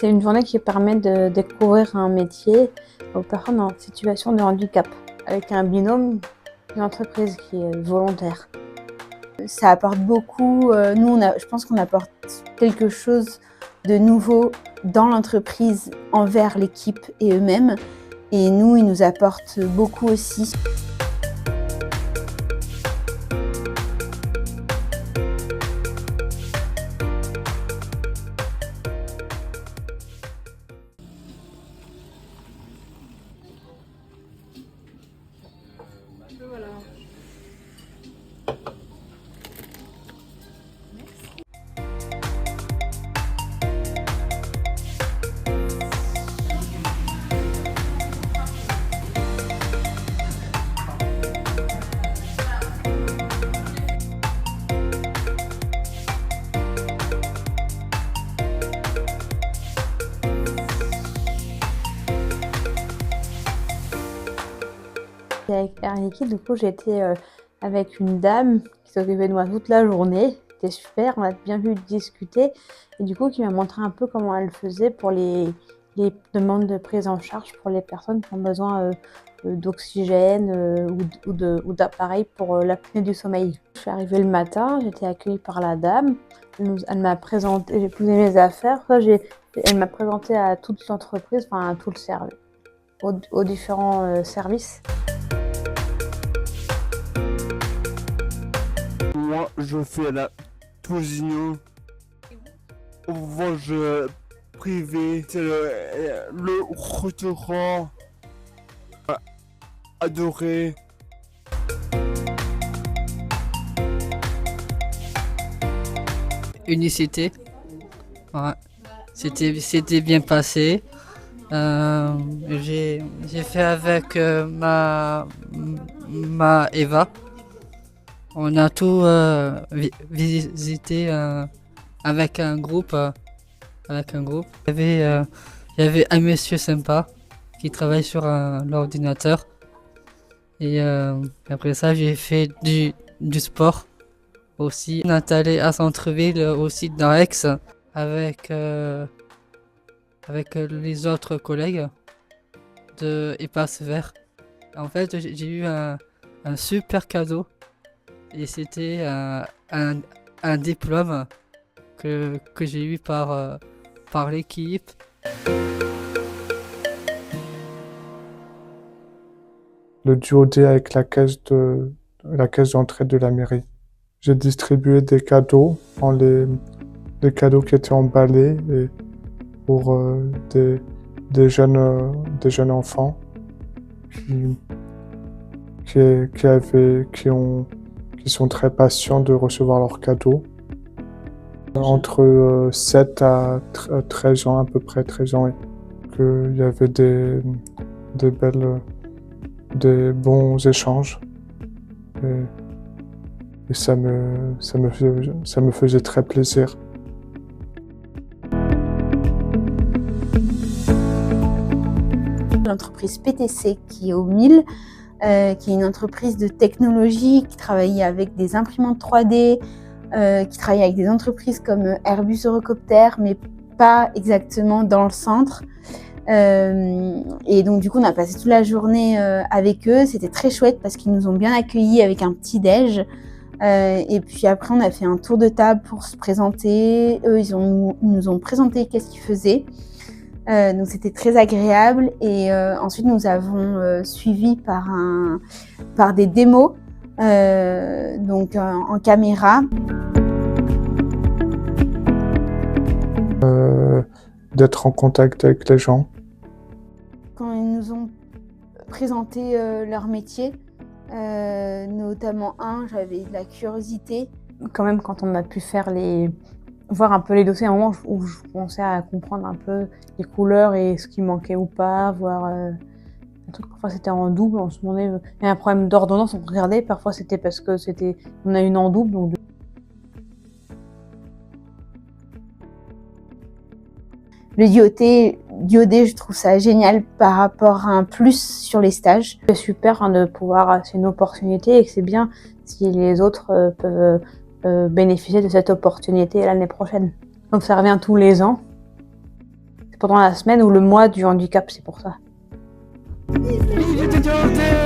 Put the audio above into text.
C'est une journée qui permet de découvrir un métier aux personnes en situation de handicap, avec un binôme, une entreprise qui est volontaire. Ça apporte beaucoup, je pense qu'on apporte quelque chose de nouveau dans l'entreprise envers l'équipe et eux-mêmes. Et nous, ils nous apportent beaucoup aussi. Voilà. Avec Air Liquide, du coup, j'étais avec une dame qui s'occupait de moi toute la journée. C'était super, on a bien pu discuter. Et du coup, qui m'a montré un peu comment elle faisait pour les demandes de prise en charge pour les personnes qui ont besoin d'oxygène ou d'appareils pour l'apnée du sommeil. Je suis arrivée le matin, j'étais accueillie par la dame. Elle m'a présenté, j'ai posé mes affaires. Elle m'a présenté à toute l'entreprise, enfin à tout le service, aux différents services. Moi, je fais la cuisine au voyage privé. C'est le restaurant adoré. Unicité, ouais. C'était bien passé. J'ai fait avec ma Eva. On a tout visité avec un groupe. Il y avait un monsieur sympa qui travaille sur l'ordinateur. Et après ça, j'ai fait du sport aussi. On est allé à Centre-Ville aussi dans Aix avec les autres collègues de Espace Vert. En fait, j'ai eu un super cadeau et c'était un diplôme que j'ai eu par l'équipe. Le duo D avec la caisse d'entrée de la mairie. J'ai distribué des cadeaux, des cadeaux qui étaient emballés et pour des jeunes enfants qui sont très patients de recevoir leurs cadeaux. Entre 7 à 13 ans, à peu près 13 ans, qu'il y avait des bons échanges. Et ça me faisait très plaisir. L'entreprise PTC qui est au 1000, qui est une entreprise de technologie qui travaille avec des imprimantes 3D, qui travaille avec des entreprises comme Airbus Eurocopter, mais pas exactement dans le centre. Et donc du coup on a passé toute la journée avec eux, c'était très chouette parce qu'ils nous ont bien accueillis avec un petit déj. Et puis après on a fait un tour de table pour se présenter, eux ils nous ont présenté qu'est-ce qu'ils faisaient. Donc c'était très agréable et ensuite nous avons suivi par des démos donc en caméra. D'être en contact avec les gens. Quand ils nous ont présenté leur métier, notamment j'avais de la curiosité. Quand même, quand on a pu voir un peu les dossiers, à un moment où je commençais à comprendre un peu les couleurs et ce qui manquait ou pas, voir un truc, parfois c'était en double, on se demandait, il y a un problème d'ordonnance, on regardait, parfois c'était parce que on a une en double. Donc le DOD, je trouve ça génial par rapport à un plus sur les stages. C'est super de pouvoir, c'est une opportunité et que c'est bien si les autres peuvent bénéficier de cette opportunité l'année prochaine. Donc ça revient tous les ans. C'est pendant la semaine ou le mois du handicap, c'est pour ça. Vive l'étudianté!